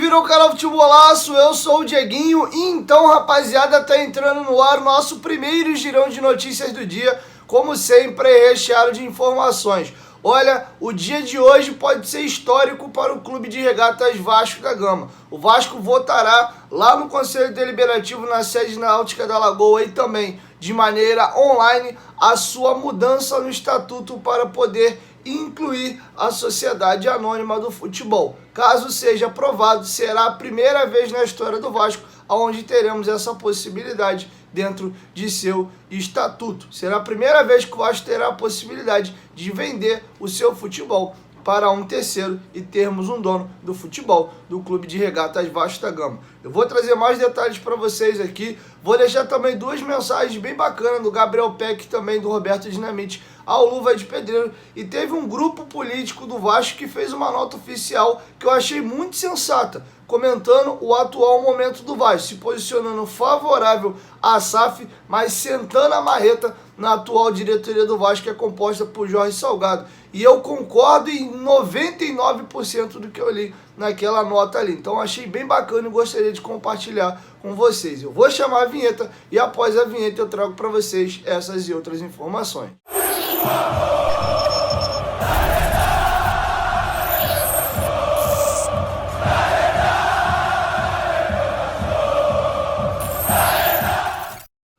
bem-vindo ao canal Futebolaço, eu sou o Dieguinho e então, rapaziada, tá entrando no ar o nosso primeiro girão de notícias do dia, como sempre, recheado de informações. Olha, o dia de hoje pode ser histórico para o Clube de Regatas Vasco da Gama. O Vasco votará lá no Conselho Deliberativo, na sede náutica da Lagoa e também de maneira online, a sua mudança no estatuto para poder incluir a Sociedade Anônima do Futebol. Caso seja aprovado, será a primeira vez na história do Vasco onde teremos essa possibilidade dentro de seu estatuto. Será a primeira vez que o Vasco terá a possibilidade de vender o seu futebol para um terceiro e termos um dono do futebol do Clube de Regatas Vasco da Gama. Eu vou trazer mais detalhes para vocês aqui, vou deixar também duas mensagens bem bacanas do Gabriel Peck e também do Roberto Dinamite ao Luva de Pedreiro, e teve um grupo político do Vasco que fez uma nota oficial que eu achei muito sensata, comentando o atual momento do Vasco, se posicionando favorável à SAF, mas sentando a marreta na atual diretoria do Vasco, que é composta por Jorge Salgado. E eu concordo em 99% do que eu li naquela nota ali. Então achei bem bacana e gostaria de compartilhar com vocês. Eu vou chamar a vinheta e após a vinheta eu trago para vocês essas e outras informações.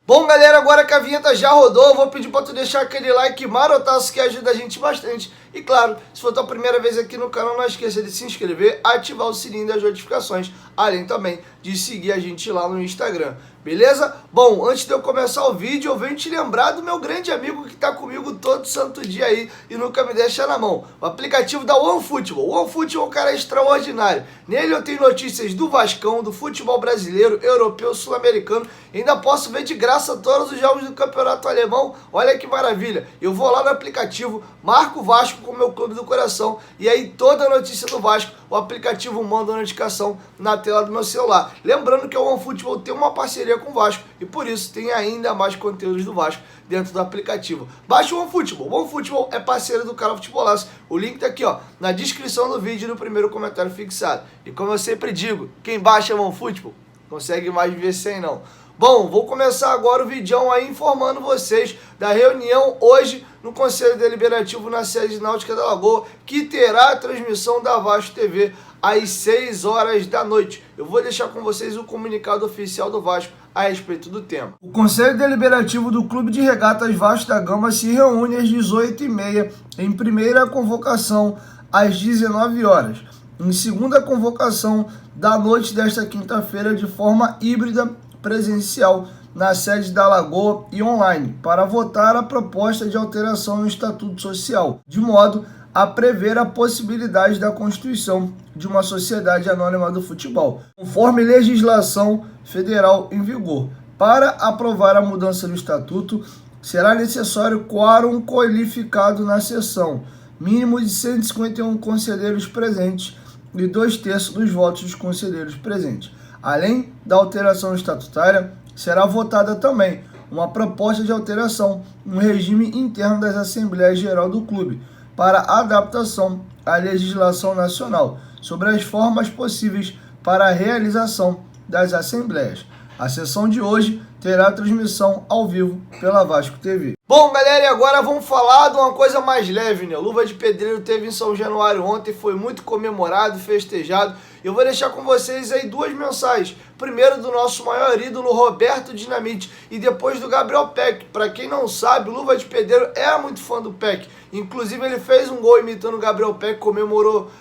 Bom, galera, agora que a vinheta já rodou, eu vou pedir para tu deixar aquele like marotaço que ajuda a gente bastante. E claro, se for a tua primeira vez aqui no canal, não esqueça de se inscrever, ativar o sininho das notificações, além também de seguir a gente lá no Instagram, beleza? Bom, antes de eu começar o vídeo, eu venho te lembrar do meu grande amigo que tá comigo todo santo dia aí e nunca me deixa na mão. O aplicativo da OneFootball. O OneFootball é um cara extraordinário. Nele eu tenho notícias do Vascão, do futebol brasileiro, europeu, sul-americano. Ainda posso ver de graça todos os jogos do campeonato alemão. Olha que maravilha. Eu vou lá no aplicativo, marco o Vasco com o meu clube do coração e aí toda a notícia do Vasco, o aplicativo manda uma notificação na tela do meu celular. Lembrando que o OneFootball tem uma parceria com o Vasco e por isso tem ainda mais conteúdos do Vasco dentro do aplicativo. Baixe o OneFootball. O OneFootball é parceiro do canal Futebolaço. O link tá aqui, ó, na descrição do vídeo, no primeiro comentário fixado. E como eu sempre digo, quem baixa o OneFootball consegue mais viver sem não. Bom, vou começar agora o vídeo aí informando vocês da reunião hoje no Conselho Deliberativo na sede náutica da Lagoa, que terá a transmissão da Vasco TV às 6 horas da noite. Eu vou deixar com vocês o comunicado oficial do Vasco a respeito do tema. O Conselho Deliberativo do Clube de Regatas Vasco da Gama se reúne às 18h30 em primeira convocação às 19 horas. Em segunda convocação da noite desta quinta-feira de forma híbrida presencial na sede da Lagoa e online, para votar a proposta de alteração no Estatuto Social, de modo a prever a possibilidade da constituição de uma sociedade anônima do futebol, conforme legislação federal em vigor. Para aprovar a mudança do Estatuto, será necessário quórum qualificado na sessão, mínimo de 151 conselheiros presentes e 2/3 dos votos dos conselheiros presentes. Além da alteração estatutária, será votada também uma proposta de alteração no regime interno das Assembleias Geral do Clube, para adaptação à legislação nacional, sobre as formas possíveis para a realização das Assembleias. A sessão de hoje terá transmissão ao vivo pela Vasco TV. Bom, galera, e agora vamos falar de uma coisa mais leve, né? O Luva de Pedreiro teve em São Januário ontem, foi muito comemorado, festejado. Eu vou deixar com vocês aí duas mensagens. Primeiro do nosso maior ídolo, Roberto Dinamite, e depois do Gabriel Peck. Para quem não sabe, o Luva de Pedreiro era muito fã do Peck. Inclusive, ele fez um gol imitando o Gabriel Peck, comemorou,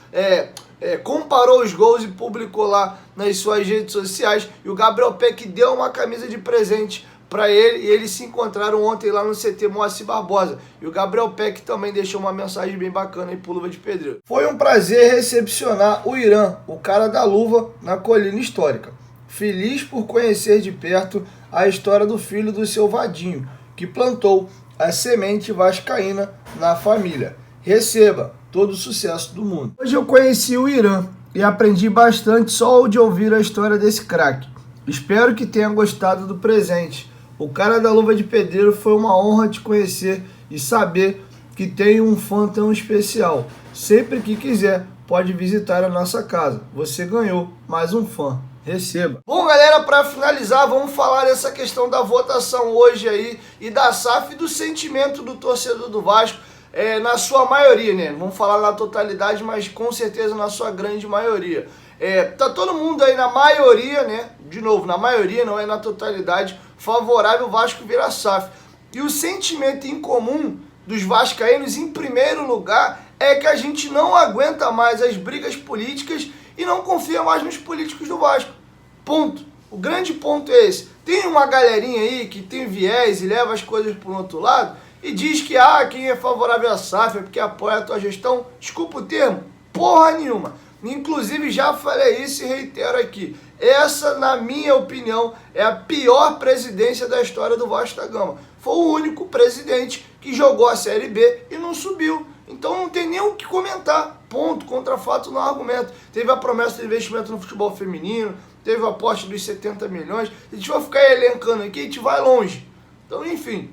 comparou os gols e publicou lá nas suas redes sociais. E o Gabriel Peck deu uma camisa de presente para ele, e eles se encontraram ontem lá no CT Moacir Barbosa. E o Gabriel Peck também deixou uma mensagem bem bacana aí pro Luva de Pedreiro. Foi um prazer recepcionar o Irã, o cara da luva, na Colina Histórica. Feliz por conhecer de perto a história do filho do seu Vadinho, que plantou a semente vascaína na família. Receba todo o sucesso do mundo. Hoje eu conheci o Irã e aprendi bastante só de ouvir a história desse craque. Espero que tenha gostado do presente. O cara da Luva de Pedreiro, foi uma honra te conhecer e saber que tem um fã tão especial. Sempre que quiser, pode visitar a nossa casa. Você ganhou mais um fã. Receba. Bom, galera, para finalizar, vamos falar dessa questão da votação hoje aí e da SAF e do sentimento do torcedor do Vasco, na sua maioria, né? Vamos falar na totalidade, mas com certeza na sua grande maioria. Tá todo mundo aí na maioria, né? De novo, na maioria, não é na totalidade, favorável o Vasco virar SAF. E o sentimento em comum dos vascaínos, em primeiro lugar, é que a gente não aguenta mais as brigas políticas e não confia mais nos políticos do Vasco. Ponto. O grande ponto é esse. Tem uma galerinha aí que tem viés e leva as coisas para o outro lado e diz que quem é favorável à SAF é porque apoia a tua gestão. Desculpa o termo, porra nenhuma. Inclusive já falei isso e reitero aqui. Essa, na minha opinião, é a pior presidência da história do Vasco da Gama. Foi o único presidente que jogou a Série B e não subiu. Então não tem nem o que comentar. Ponto. Contra fato, não argumento. Teve a promessa de investimento no futebol feminino, teve a aposta dos 70 milhões. Se a gente for ficar elencando aqui, a gente vai longe. Então, enfim,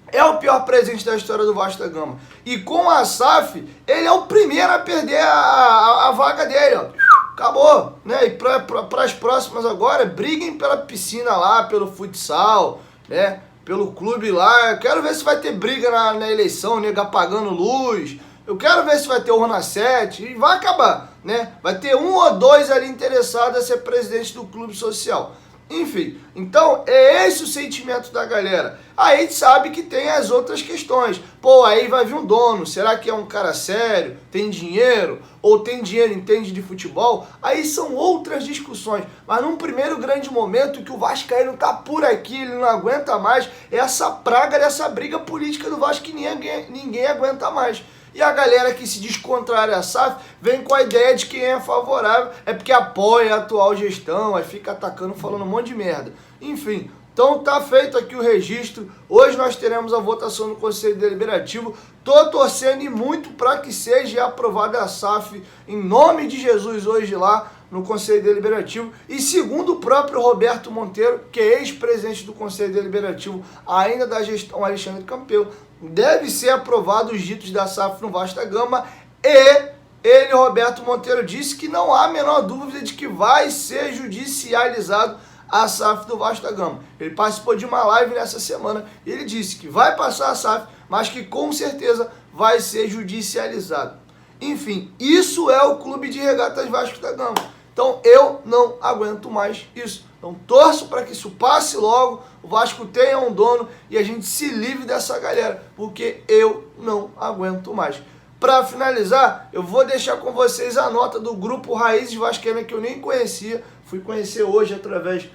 é o pior presente da história do Vasco da Gama. E com a SAF, ele é o primeiro a perder a vaga dele, ó. Acabou, né? E para as próximas agora, briguem pela piscina lá, pelo futsal, né? Pelo clube lá. Eu quero ver se vai ter briga na eleição, nego apagando luz. Eu quero ver se vai ter o Rona 7 e vai acabar, né? Vai ter um ou dois ali interessados a ser presidente do clube social. Enfim, então é esse o sentimento da galera. Aí a gente sabe que tem as outras questões. Pô, aí vai vir um dono, será que é um cara sério, tem dinheiro, ou tem dinheiro, entende de futebol? Aí são outras discussões. Mas num primeiro grande momento que o vascaíno tá por aqui, ele não aguenta mais, é essa praga dessa briga política do Vasco que ninguém aguenta mais. E a galera que se diz contrária à SAF vem com a ideia de quem é favorável é porque apoia a atual gestão, aí fica atacando, falando um monte de merda. Enfim, então tá feito aqui o registro. Hoje nós teremos a votação no Conselho Deliberativo. Tô torcendo e muito para que seja aprovada a SAF em nome de Jesus hoje lá no Conselho Deliberativo. E segundo o próprio Roberto Monteiro, que é ex-presidente do Conselho Deliberativo ainda da gestão Alexandre Campelo, deve ser aprovado os ditos da SAF no Vasco da Gama e ele, Roberto Monteiro, disse que não há a menor dúvida de que vai ser judicializado a SAF do Vasco da Gama. Ele participou de uma live nessa semana e ele disse que vai passar a SAF, mas que com certeza vai ser judicializado. Enfim, isso é o Clube de Regatas Vasco da Gama. Então eu não aguento mais isso. Então torço para que isso passe logo, o Vasco tenha um dono e a gente se livre dessa galera, porque eu não aguento mais. Para finalizar, eu vou deixar com vocês a nota do grupo Raízes Vascaínas que eu nem conhecia, fui conhecer hoje através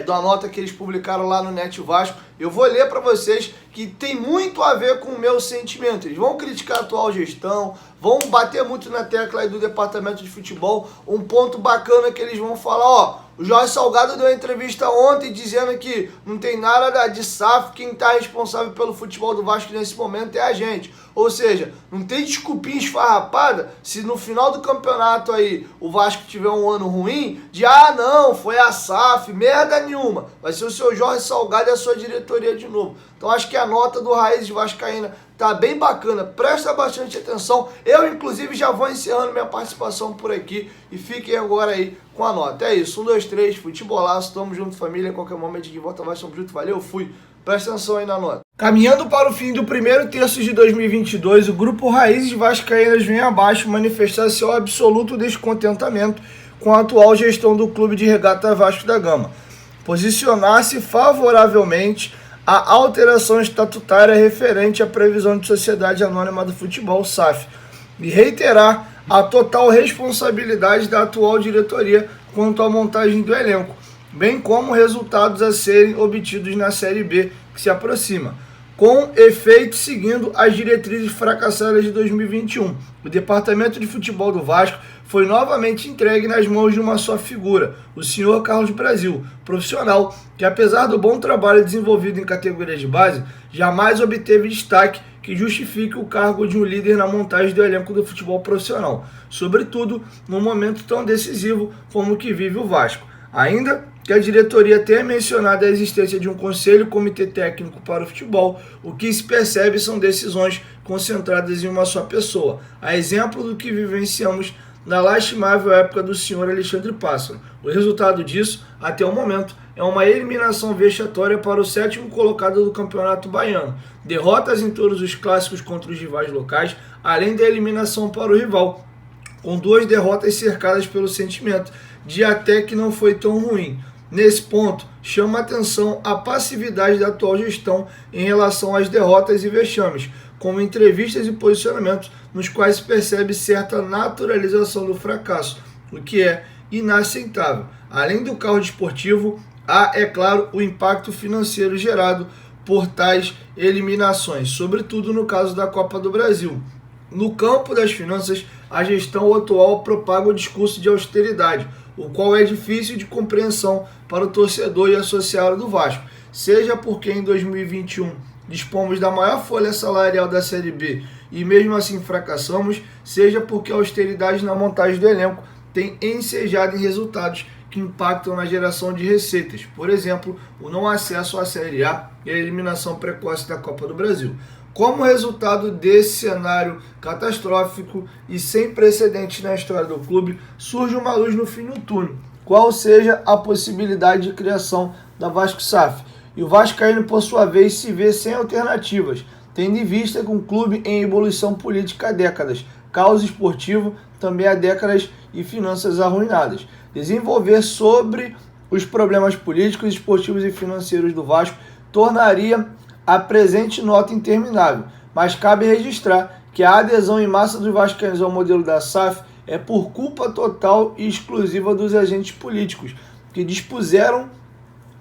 da nota que eles publicaram lá no Net Vasco. Eu vou ler para vocês que tem muito a ver com o meu sentimento. Eles vão criticar a atual gestão, vão bater muito na tecla aí do departamento de futebol. Um ponto bacana que eles vão falar, o Jorge Salgado deu uma entrevista ontem dizendo que não tem nada de SAF, quem está responsável pelo futebol do Vasco nesse momento é a gente. Ou seja, não tem desculpinha esfarrapada se no final do campeonato aí o Vasco tiver um ano ruim, de não, foi a SAF, merda nenhuma. Vai ser o seu Jorge Salgado e a sua diretoria de novo. Então acho que a nota do Raízes Vascaína tá bem bacana, presta bastante atenção. Eu, inclusive, já vou encerrando minha participação por aqui e fiquem agora aí com a nota. É isso, 1, 2, 3, futebolaço, tamo junto, família, qualquer momento de volta vai, tamo junto, valeu, fui. Presta atenção aí na nota. Caminhando para o fim do primeiro terço de 2022, o grupo Raízes Vascaínas vem abaixo manifestar seu absoluto descontentamento com a atual gestão do Clube de Regata Vasco da Gama. Posicionar-se favoravelmente à alteração estatutária referente à previsão de Sociedade Anônima do Futebol, SAF, e reiterar a total responsabilidade da atual diretoria quanto à montagem do elenco, bem como resultados a serem obtidos na Série B que se aproxima. Com efeito, seguindo as diretrizes fracassadas de 2021, o Departamento de Futebol do Vasco foi novamente entregue nas mãos de uma só figura, o senhor Carlos Brasil, profissional que, apesar do bom trabalho desenvolvido em categorias de base, jamais obteve destaque que justifique o cargo de um líder na montagem do elenco do futebol profissional, sobretudo num momento tão decisivo como o que vive o Vasco. Ainda que a diretoria tenha mencionado a existência de um conselho comitê técnico para o futebol, o que se percebe são decisões concentradas em uma só pessoa, a exemplo do que vivenciamos na lastimável época do senhor Alexandre Pássaro. O resultado disso, até o momento, é uma eliminação vexatória para o 7º colocado do Campeonato Baiano, derrotas em todos os clássicos contra os rivais locais, além da eliminação para o rival, com 2 derrotas cercadas pelo sentimento de até que não foi tão ruim. Nesse ponto, chama atenção a passividade da atual gestão em relação às derrotas e vexames, como entrevistas e posicionamentos nos quais se percebe certa naturalização do fracasso, o que é inaceitável. Além do caos desportivo, há, é claro, o impacto financeiro gerado por tais eliminações, sobretudo no caso da Copa do Brasil. No campo das finanças, a gestão atual propaga o discurso de austeridade, o qual é difícil de compreensão para o torcedor e associado do Vasco, seja porque em 2021 dispomos da maior folha salarial da Série B e mesmo assim fracassamos, seja porque a austeridade na montagem do elenco tem ensejado em resultados que impactam na geração de receitas, por exemplo, o não acesso à Série A e a eliminação precoce da Copa do Brasil. Como resultado desse cenário catastrófico e sem precedentes na história do clube, surge uma luz no fim do túnel, qual seja a possibilidade de criação da Vasco SAF. E o vascaíno, por sua vez, se vê sem alternativas, tendo em vista que um clube em evolução política há décadas, caos esportivo também há décadas e finanças arruinadas. Desenvolver sobre os problemas políticos, esportivos e financeiros do Vasco tornaria a presente nota interminável, mas cabe registrar que a adesão em massa dos vascaínos ao modelo da SAF é por culpa total e exclusiva dos agentes políticos, que dispuseram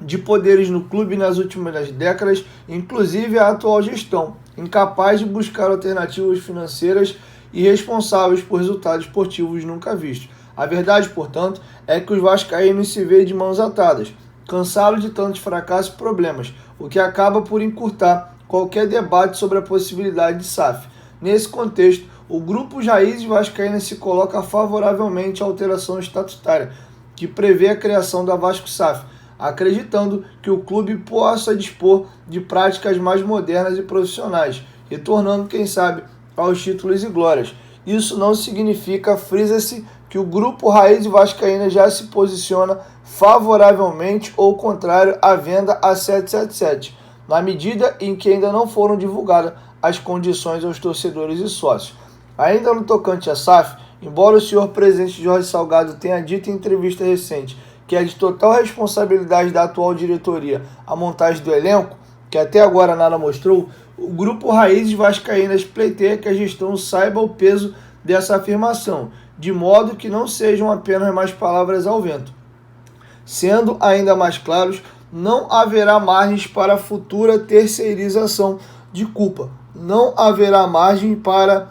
de poderes no clube nas últimas décadas, inclusive a atual gestão, incapaz de buscar alternativas financeiras e responsáveis por resultados esportivos nunca vistos. A verdade, portanto, é que os vascaínos se veem de mãos atadas, cansados de tantos fracassos e problemas, o que acaba por encurtar qualquer debate sobre a possibilidade de SAF. Nesse contexto, o grupo Raízes Vascaínas se coloca favoravelmente à alteração estatutária, que prevê a criação da Vasco SAF, acreditando que o clube possa dispor de práticas mais modernas e profissionais, retornando, quem sabe, aos títulos e glórias. Isso não significa, frisa-se, que o grupo Raízes Vascaínas já se posiciona favoravelmente ou contrário à venda a 777, na medida em que ainda não foram divulgadas as condições aos torcedores e sócios. Ainda no tocante à SAF, embora o senhor presidente Jorge Salgado tenha dito em entrevista recente que é de total responsabilidade da atual diretoria a montagem do elenco, que até agora nada mostrou, o grupo Raízes Vascaínas pleiteia que a gestão saiba o peso dessa afirmação, de modo que não sejam apenas mais palavras ao vento. Sendo ainda mais claros, não haverá margens para futura terceirização de culpa, não haverá margem para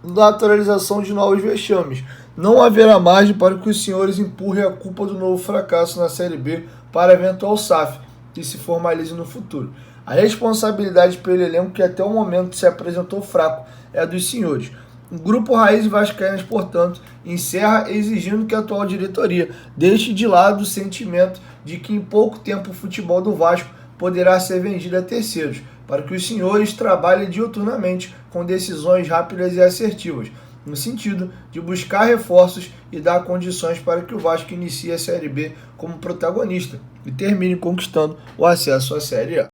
naturalização de novos vexames, não haverá margem para que os senhores empurrem a culpa do novo fracasso na Série B para eventual SAF, que se formalize no futuro. A responsabilidade pelo elenco que até o momento se apresentou fraco é dos senhores. O grupo Raízes Vascaínas, portanto, encerra exigindo que a atual diretoria deixe de lado o sentimento de que em pouco tempo o futebol do Vasco poderá ser vendido a terceiros, para que os senhores trabalhem diuturnamente com decisões rápidas e assertivas, no sentido de buscar reforços e dar condições para que o Vasco inicie a Série B como protagonista e termine conquistando o acesso à Série A.